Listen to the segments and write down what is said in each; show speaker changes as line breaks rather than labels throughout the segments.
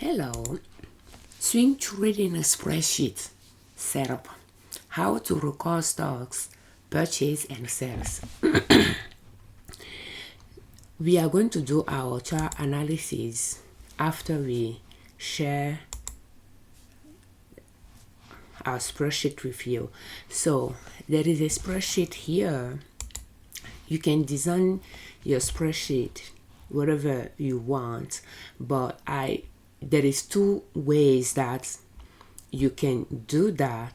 Hello, swing trading spreadsheet setup. How to record stocks, purchase and sales. We are going to do our chart analysis after we share our spreadsheet with you. So there is a spreadsheet here. You can design your spreadsheet whatever you want, but there is two ways that you can do that.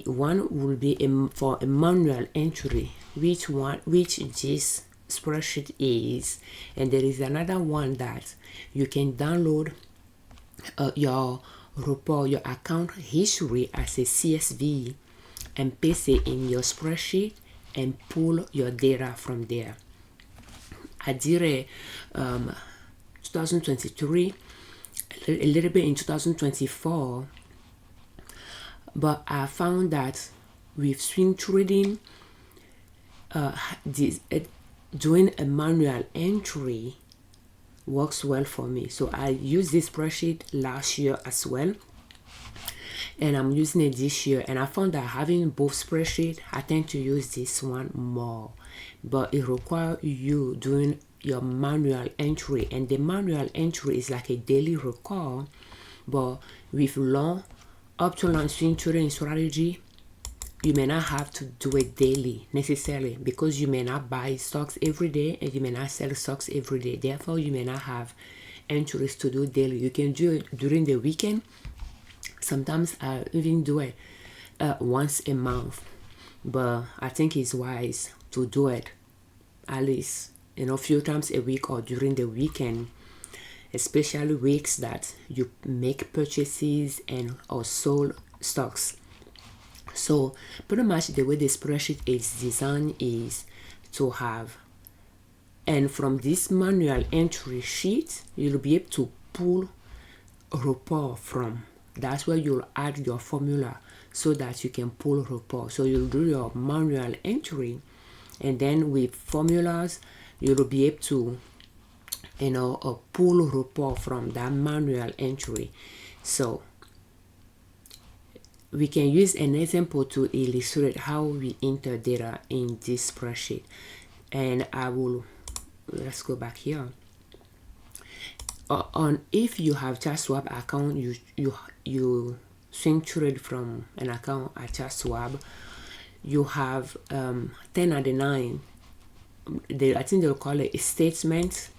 One will be for a manual entry, which this spreadsheet is, and there is another one that you can download your report, your account history as a CSV and paste it in your spreadsheet and pull your data from there. I did 2023, a little bit in 2024, but I found that with swing trading, doing a manual entry works well for me. So I used this spreadsheet last year as well, and I'm using it this year, and I found that having both spreadsheets, I tend to use this one more, but it requires you doing your manual entry, and the manual entry is like a daily record, but with up to long swing trading strategy, you may not have to do it daily necessarily, because you may not buy stocks every day and you may not sell stocks every day. Therefore, you may not have entries to do daily. You can do it during the weekend. Sometimes I even do it once a month, but I think it's wise to do it at least a few times a week or during the weekend, especially weeks that you make purchases and or sold stocks. So pretty much the way the spreadsheet is designed is to have, and from this manual entry sheet, you'll be able to pull a report from. That's where you'll add your formula so that you can pull a report. So you'll do your manual entry, and then with formulas, you'll be able to pull a report from that manual entry. So we can use an example to illustrate how we enter data in this spreadsheet. And let's go back here. If you have chart swap account, you swing trade from an account at chart swap, you have 1099. I think they'll call it a statement.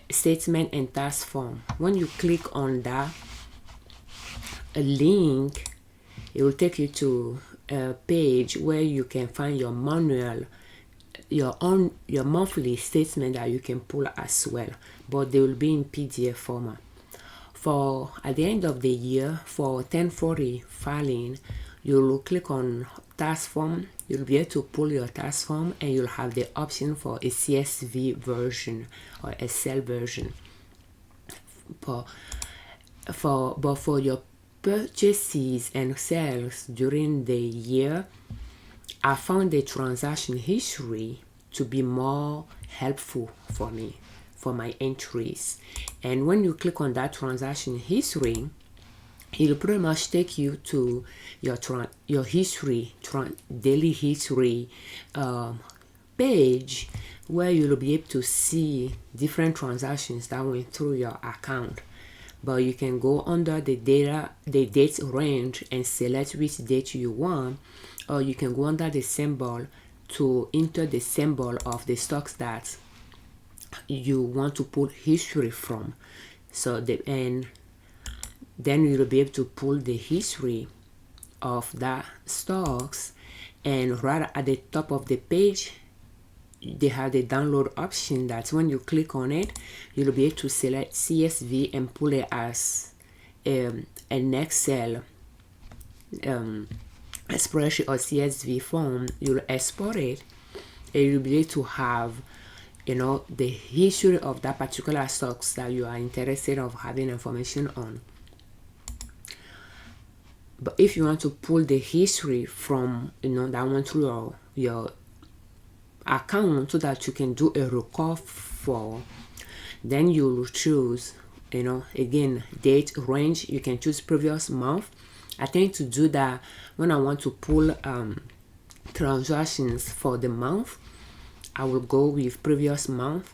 Statement and task form. When you click on that link, it will take you to a page where you can find your manual, your monthly statement that you can pull as well, but they will be in PDF format. For at the end of the year, for 1040 filing, you'll click on task form. You'll be able to pull your task form, and you'll have the option for a CSV version or Excel version. But for your purchases and sales during the year, I found the transaction history to be more helpful for me, for my entries. And when you click on that transaction history, it'll pretty much take you to your history, daily history page, where you'll be able to see different transactions that went through your account. But you can go under the date range and select which date you want, or you can go under the symbol to enter the symbol of the stocks that you want to pull history from. So then you'll be able to pull the history of that stocks, and right at the top of the page, they have the download option that when you click on it, you'll be able to select CSV and pull it as an Excel spreadsheet or CSV form. You'll export it, and you'll be able to have the history of that particular stocks that you are interested of having information on. But if you want to pull the history from that one through your account so that you can do a record for. Then you'll choose, again, date, range. You can choose previous month. I tend to do that when I want to pull transactions for the month. I will go with previous month,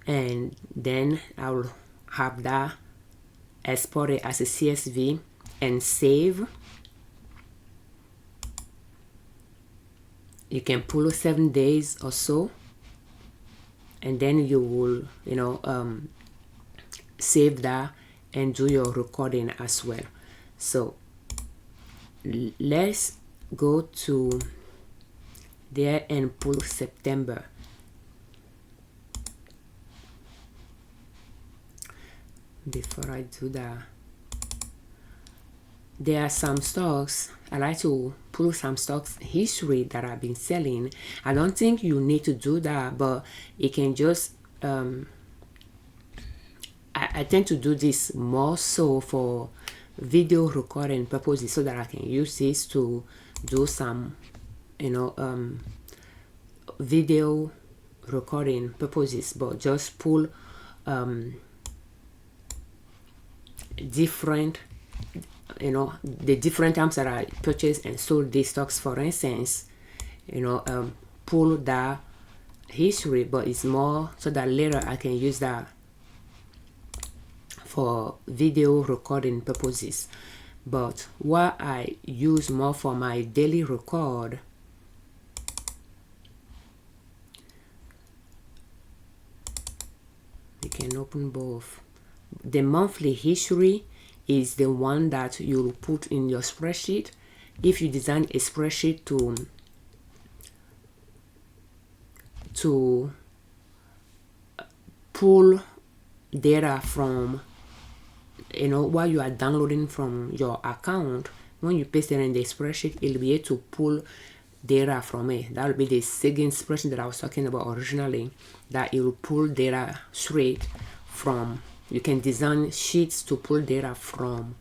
and then I will have that exported as a CSV and save. You can pull 7 days or so, and then you will save that and do your recording as well. So let's go to there and pull September. Before I do that, there are some stocks. I like to pull some stocks history that I've been selling. I don't think you need to do that, but it can just I tend to do this more so for video recording purposes, so that I can use this to do some video recording purposes, but just pull different the different times that I purchased and sold these stocks. For instance, pull that history, but it's more so that later I can use that for video recording purposes. But what I use more for my daily record, you can open both. The monthly history is the one that you'll put in your spreadsheet. If you design a spreadsheet to pull data from while you are downloading from your account, when you paste it in the spreadsheet, it'll be able to pull data from it. That will be the second spreadsheet that I was talking about originally, that it will pull data straight from. You can design sheets to pull data from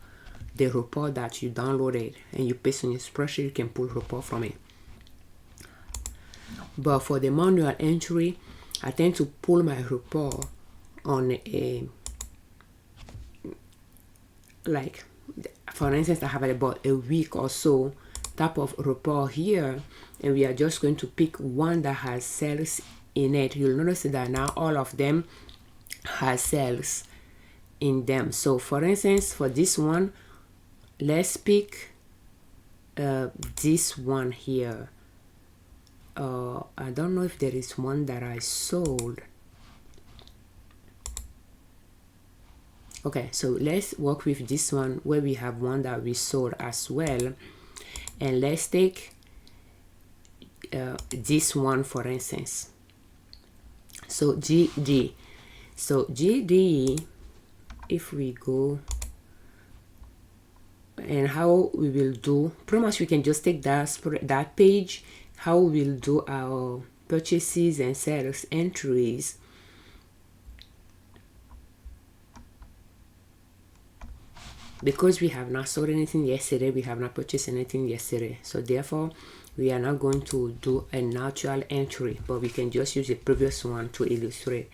the report that you downloaded and you paste in your spreadsheet. You can pull report from it. But for the manual entry, I tend to pull my report on a, like, for instance, I have about a week or so type of report here, and we are just going to pick one that has cells in it. You'll notice that now all of them has cells in them. So for instance, for this one, let's pick this one here. I don't know if there is one that I sold. Okay, so let's work with this one where we have one that we sold as well, and let's take this one for instance. So GD. So GD, if we go, and how we will do, pretty much we can just take that page, how we'll do our purchases and sales entries. Because we have not sold anything yesterday, we have not purchased anything yesterday, so therefore we are not going to do a natural entry, but we can just use the previous one to illustrate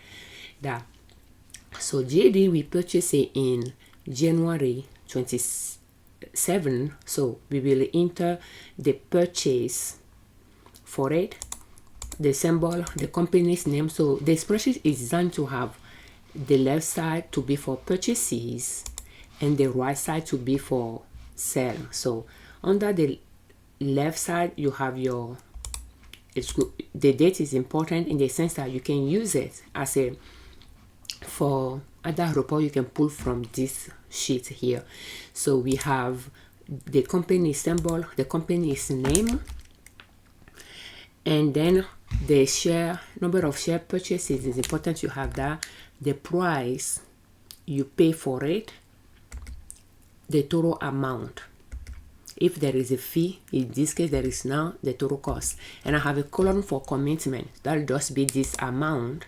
that. So JD, we purchased it in January 27, so we will enter the purchase for it, the symbol, the company's name. So the spreadsheet is designed to have the left side to be for purchases and the right side to be for sell. So under the left side, you have your, the date is important in the sense that you can use it as a, for other report you can pull from this sheet here. So we have the company symbol, the company's name, and then the share, number of share purchases is important. You have that, the price you pay for it, the total amount. If there is a fee, in this case there is now the total cost, and I have a column for commitment. That'll just be this amount,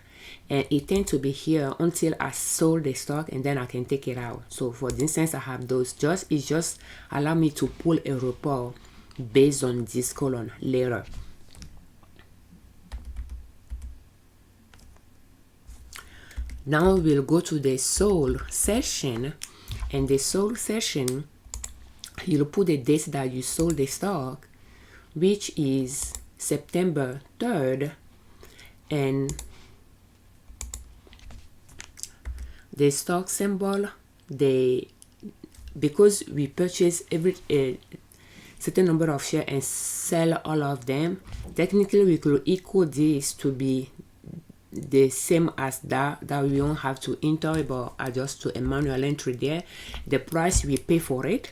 and it tends to be here until I sold the stock, and then I can take it out. So for instance, I have those. It just allow me to pull a report based on this column later. Now we'll go to the sold session, and the sold session, you'll put the date that you sold the stock, which is September 3rd, and the stock symbol, because we purchase every certain number of shares and sell all of them, technically we could equal this to be the same as that we don't have to enter but adjust to a manual entry there. The price we pay for it,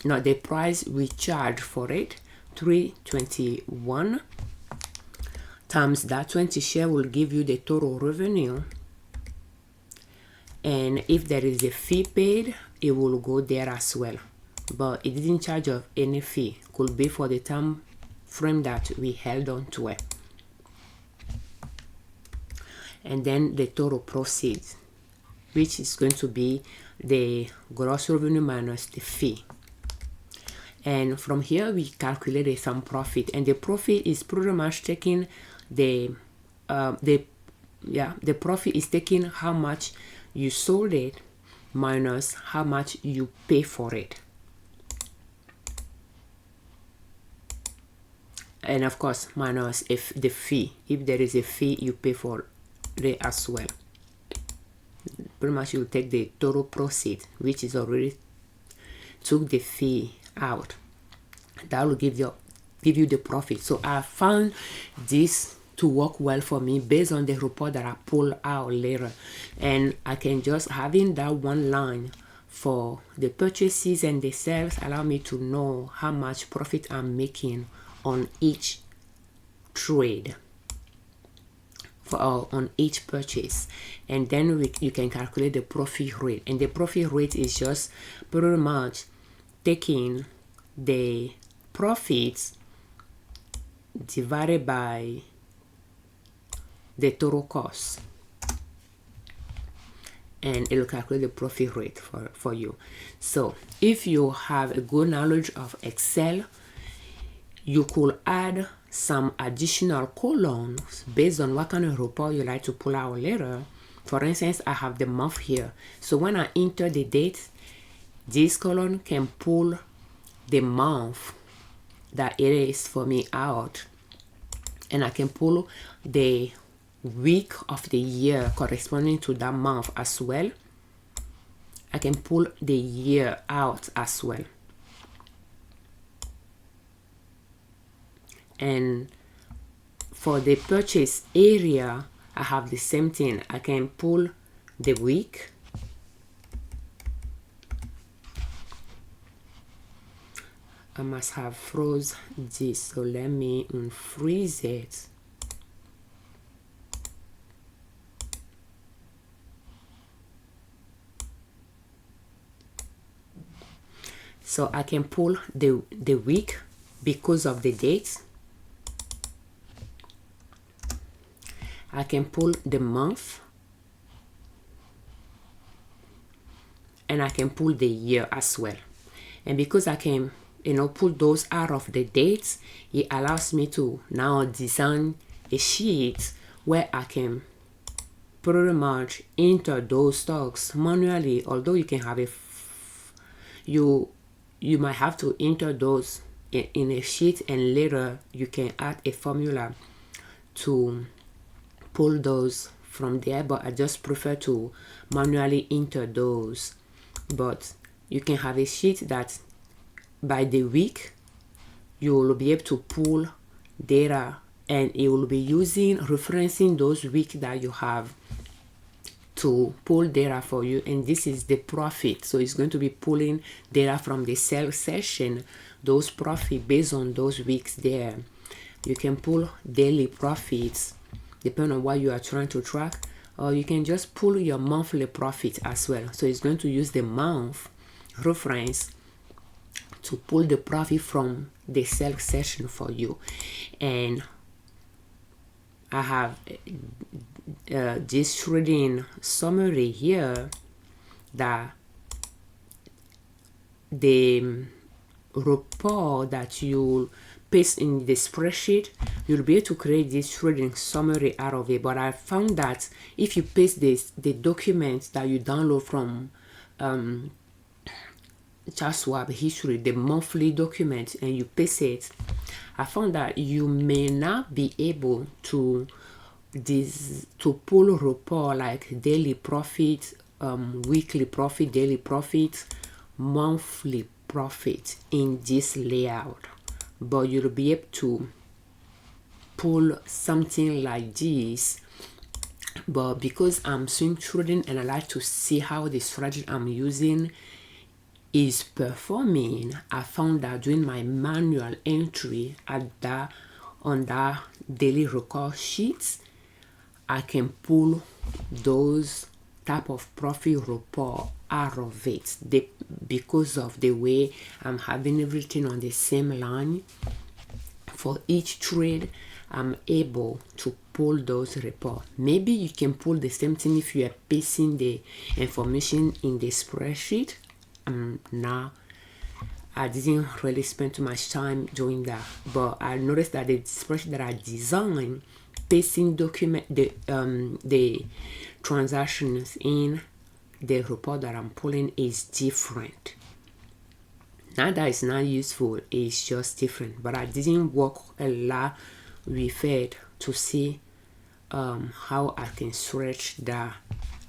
not the price we charge for it, 321 times that 20 share will give you the total revenue. And if there is a fee paid, it will go there as well, but it didn't charge of any fee. Could be for the time frame that we held on to it. And then the total proceeds, which is going to be the gross revenue minus the fee. And from here we calculate some profit, and the profit is pretty much taking the profit is taking how much you sold it minus how much you pay for it. And of course minus if the fee, if there is a fee you pay for it as well. Pretty much you take the total proceed, which is already took the fee out. That will give you the profit. So I found this to work well for me based on the report that I pull out later, and I can just having that one line for the purchases and the sales allow me to know how much profit I'm making on each trade on each purchase. And then you can calculate the profit rate, and the profit rate is just pretty much taking the profits divided by the total cost, and it will calculate the profit rate for you. So if you have a good knowledge of Excel, you could add some additional columns based on what kind of report you like to pull out later. For instance, I have the month here, so when I enter the date, this column can pull the month that it is for me out, and I can pull the week of the year corresponding to that month as well. I can pull the year out as well. And for the purchase area, I have the same thing. I can pull the week, I must have froze this, so let me unfreeze it. So I can pull the week because of the dates. I can pull the month, and I can pull the year as well. And because I can pull those out of the dates, it allows me to now design a sheet where I can pretty much enter those stocks manually. Although you can have you might have to enter those in a sheet, and later you can add a formula to pull those from there, but I just prefer to manually enter those. But you can have a sheet that by the week you will be able to pull data, and it will be referencing those weeks that you have to pull data for you. And this is the profit, so it's going to be pulling data from the sales session, those profit based on those weeks there. You can pull daily profits depending on what you are trying to track, or you can just pull your monthly profit as well. So it's going to use the month reference to pull the profit from the sales session for you. And I have this trading summary here that the report that you paste in the spreadsheet you'll be able to create this trading summary out of it. But I found that if you paste the documents that you download from ChartSwap history, the monthly document, and you paste it, I found that you may not be able to pull report like daily profit, weekly profit, daily profit, monthly profit in this layout, but you'll be able to pull something like this. But because I'm swing trading and I like to see how the strategy I'm using is performing, I found that doing my manual entry on that daily record sheets, I can pull those type of profit report out of it. Because of the way I'm having everything on the same line for each trade, I'm able to pull those reports. Maybe you can pull the same thing if you are pasting the information in the spreadsheet. Now I didn't really spend too much time doing that, but I noticed that the spreadsheet that I designed, pasting the transactions in the report that I'm pulling is different. Not that it's not useful, it's just different. But I didn't work a lot with it to see how I can stretch that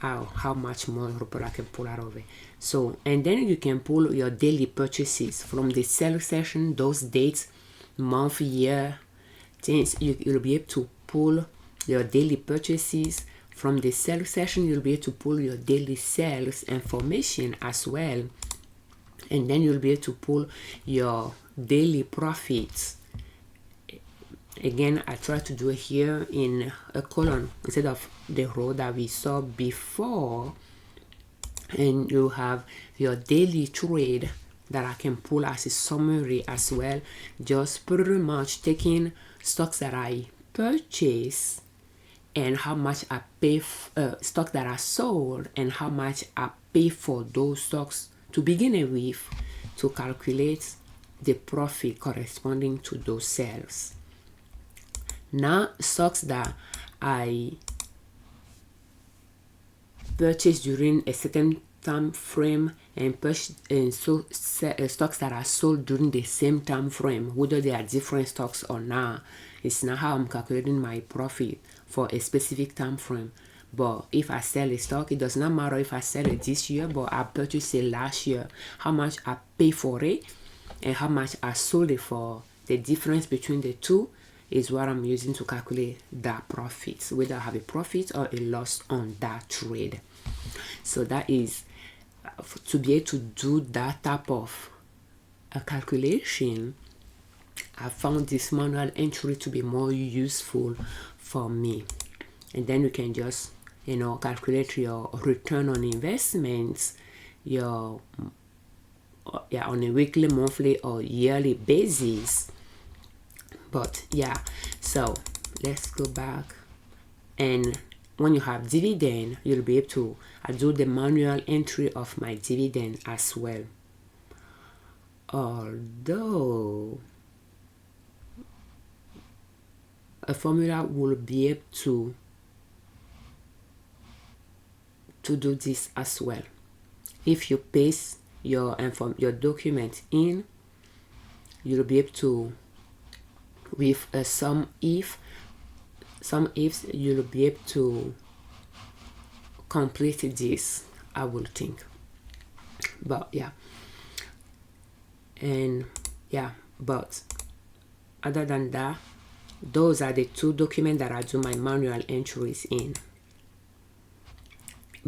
out, how much more report I can pull out of it. So, and then you can pull your daily purchases from the sell section, those dates, month, year, things. You'll be able to pull your daily purchases from the sell section. You'll be able to pull your daily sales information as well, and then you'll be able to pull your daily profits. Again, I try to do it here in a column instead of the row that we saw before. And you have your daily trade that I can pull as a summary as well. Just pretty much taking stocks that I purchase and how much I pay, stocks that are sold and how much I pay for those stocks to begin with, to calculate the profit corresponding to those sales. Now, stocks that I purchase during a certain time frame and stocks that are sold during the same time frame, whether they are different stocks or not, it's not how I'm calculating my profit for a specific time frame. But if I sell a stock, it does not matter if I sell it this year, but I purchased it last year, how much I pay for it and how much I sold it for. The difference between the two is what I'm using to calculate that profit, whether I have a profit or a loss on that trade. So that is to be able to do that type of a calculation. I found this manual entry to be more useful for me. And then you can just, calculate your return on investments, on a weekly, monthly, or yearly basis. But yeah, so let's go back. And when you have dividend, you'll be able to do the manual entry of my dividend as well. Although a formula will be able to do this as well. If you paste your document in, you'll be able to, with some ifs, you'll be able to complete this, I will think. But yeah, but other than that, those are the two documents that I do my manual entries in.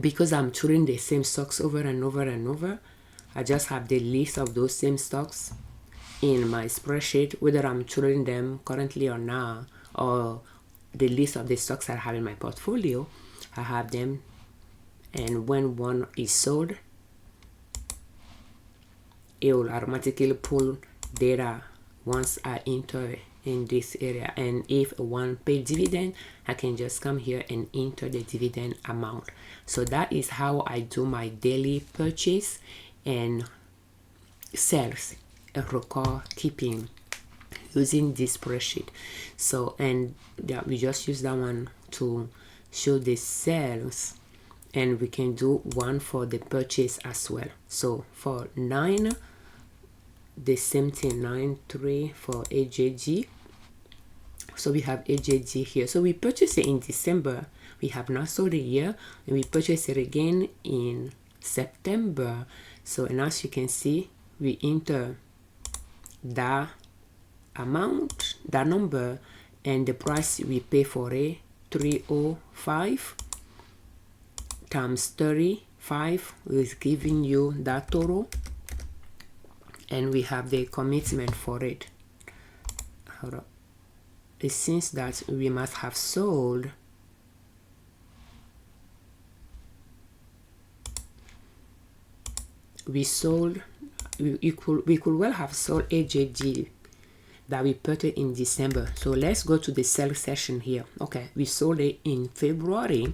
Because I'm trading the same stocks over and over and over, I just have the list of those same stocks in my spreadsheet, whether I'm trading them currently or not, or the list of the stocks I have in my portfolio. I have them, and when one is sold, it will automatically pull data once I enter in this area. And if one paid dividend, I can just come here and enter the dividend amount. So that is how I do my daily purchase and sales record keeping using this spreadsheet. So, and yeah, we just use that one to show the sales, and we can do one for the purchase as well. So for 9, the same thing, 9.3 for AJG. So we have AJG here. So we purchased it in December. We have not sold it here, and we purchased it again in September. So, and as you can see, we enter that amount, that number, and the price we pay for it, 305 times 35 is giving you that total, and we have the commitment for it. Hold up. It seems that we must have sold we could well have sold AJG that we put it in December. So let's go to the sell session here. Okay, we sold it in February.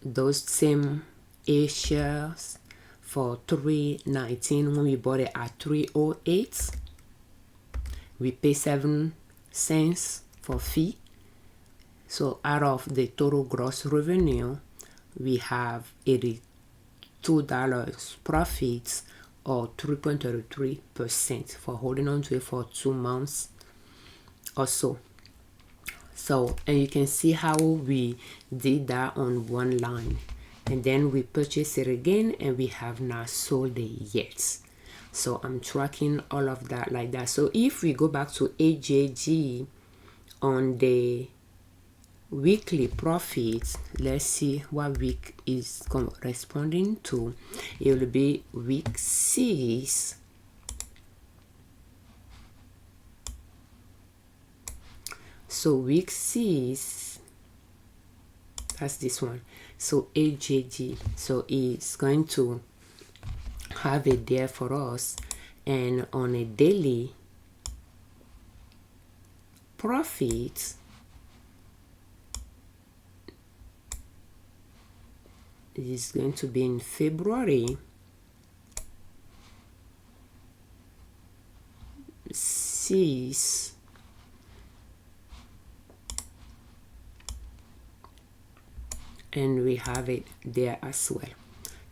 Those same A shares for $3.19 when we bought it at $3.08. We pay 7 cents for fee. So out of the total gross revenue, we have $82 profits, or 3.33% for holding on to it for 2 months or so. So, and you can see how we did that on one line, and then we purchased it again, and we have not sold it yet. So I'm tracking all of that like that. So if we go back to AJG on the weekly profits, let's see what week is corresponding to. It will be week 6. So week 6, that's this one. So AJG, so it's going to have it there for us, and on a daily profit, it is going to be in February 6. And we have it there as well.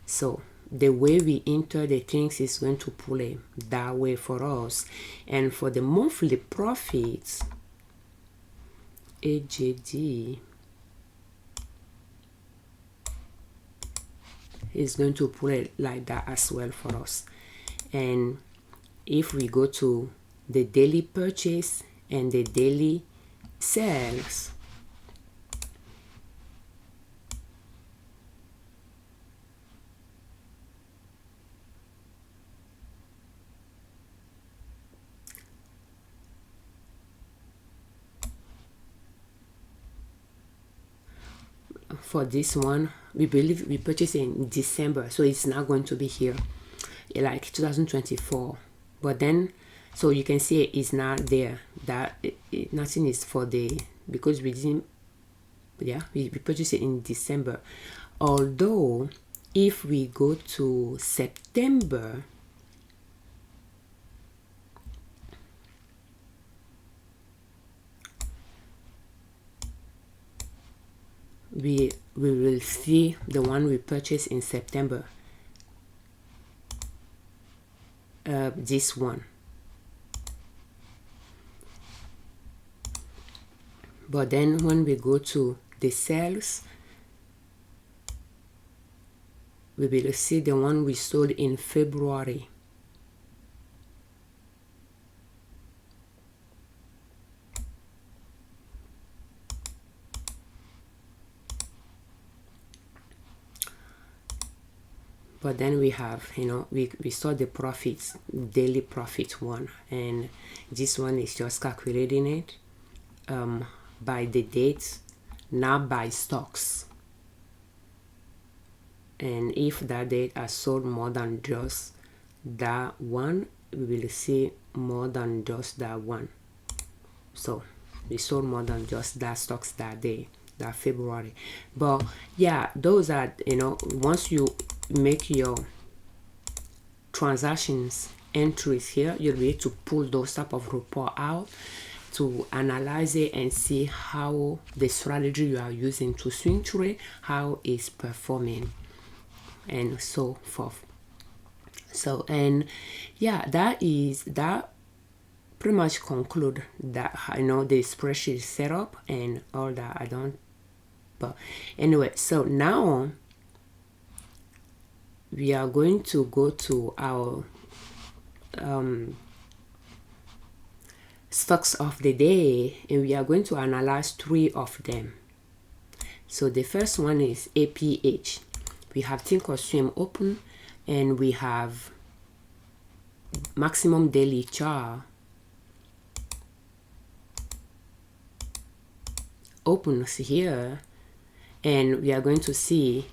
So the way we enter the things is going to pull it that way for us. And for the monthly profits, AJG is going to pull it like that as well for us. And if we go to the daily purchase and the daily sales, for this one, we believe we purchased in December, so it's not going to be here like 2024. But then, so you can see it's not there, that nothing is for the, because we didn't, yeah, we purchased it in December. Although if we go to September, we will see the one we purchased in September, this one. But then when we go to the sales, we will see the one we sold in February. But then we have, you know, we saw the profits, daily profit one, and this one is just calculating it by the date, not by stocks. And if that date has sold more than just that one, we will see more than just that one. So we sold more than just that stocks that day, that February. But yeah, those are, you know, once you make your transactions entries here, you'll be able to pull those type of report out to analyze it and see how the strategy you are using to swing trade, how it's performing, and so forth. So, and yeah, that pretty much conclude that I know the spreadsheet setup and all that. I don't, but anyway, so now we are going to go to our stocks of the day, and we are going to analyze 3 of them. So the first one is APH. We have Thinkorswim open, and we have maximum daily chart opens here, and we are going to see,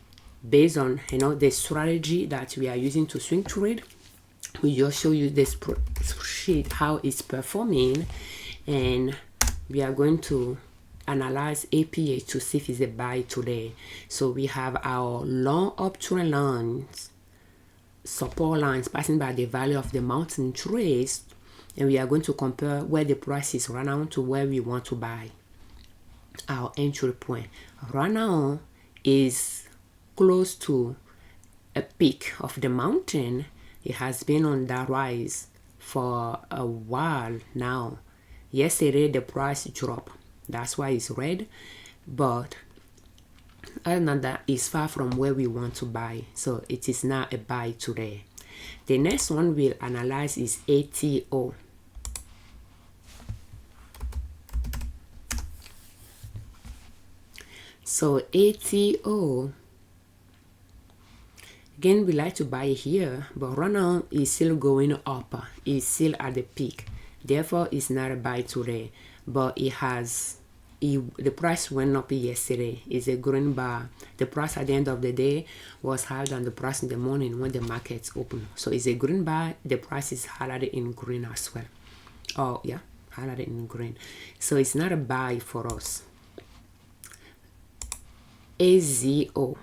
based on the strategy that we are using to swing trade, we just show you this spreadsheet how it's performing, and we are going to analyze APH to see if it's a buy today. So we have our long uptrend lines, support lines passing by the value of the mountain trace, and we are going to compare where the price is right now to where we want to buy. Our entry point right now is close to a peak of the mountain. It has been on that rise for a while now. Yesterday the price dropped, that's why it's red, but other than that, it's far from where we want to buy, so it is not a buy today. The next one we'll analyze is ATO. So ATO, again, we like to buy here, but right now it's still going up. It's still at the peak, therefore it's not a buy today. But the price went up yesterday. It's a green bar. The price at the end of the day was higher than the price in the morning when the markets open. So it's a green bar. The price is highlighted in green as well. Oh yeah, highlighted in green. So it's not a buy for us. AZO,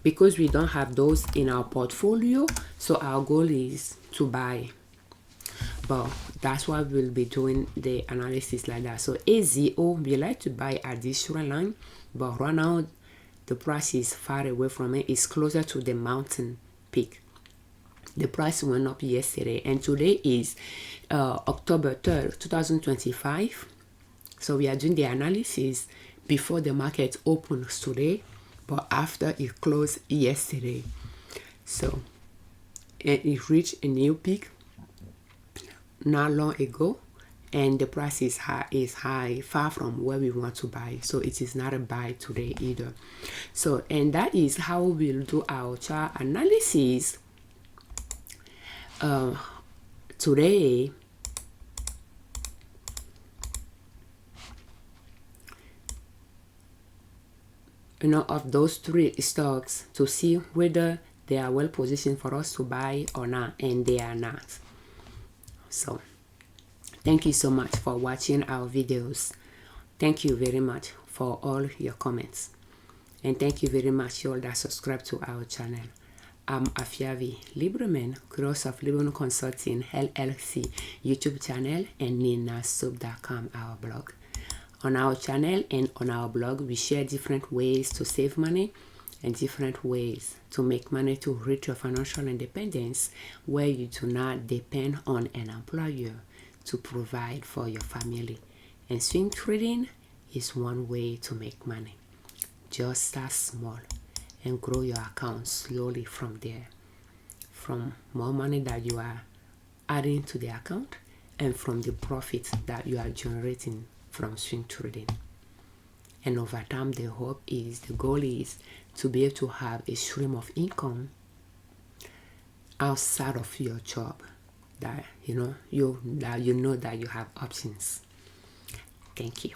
because we don't have those in our portfolio, so our goal is to buy, but that's why we'll be doing the analysis like that. So AZO, we like to buy at this trend line, but right now the price is far away from it. It's closer to the mountain peak. The price went up yesterday, and today is October 3rd 2025. So we are doing the analysis before the market opens today, but after it closed yesterday. So it reached a new peak not long ago, and the price is high, far from where we want to buy. So it is not a buy today either. So, and that is how we'll do our chart analysis today. Of those 3 stocks, to see whether they are well positioned for us to buy or not, and they are not. So thank you so much for watching our videos. Thank you very much for all your comments, and thank you very much you all that subscribe to our channel. I'm Afiavi Liberman, creator of Liberman Consulting L.L.C YouTube channel, and ninasoup.com, our blog. On our channel and on our blog, we share different ways to save money and different ways to make money to reach your financial independence, where you do not depend on an employer to provide for your family. And swing trading is one way to make money. Just start small and grow your account slowly from there. From more money that you are adding to the account, and from the profits that you are generating from swing trading. And over time, the goal is to be able to have a stream of income outside of your job, that you know that you have options. Thank you.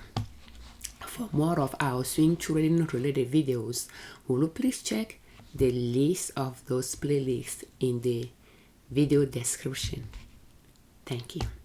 For more of our swing trading related videos, will you please check the list of those playlists in the video description. Thank you.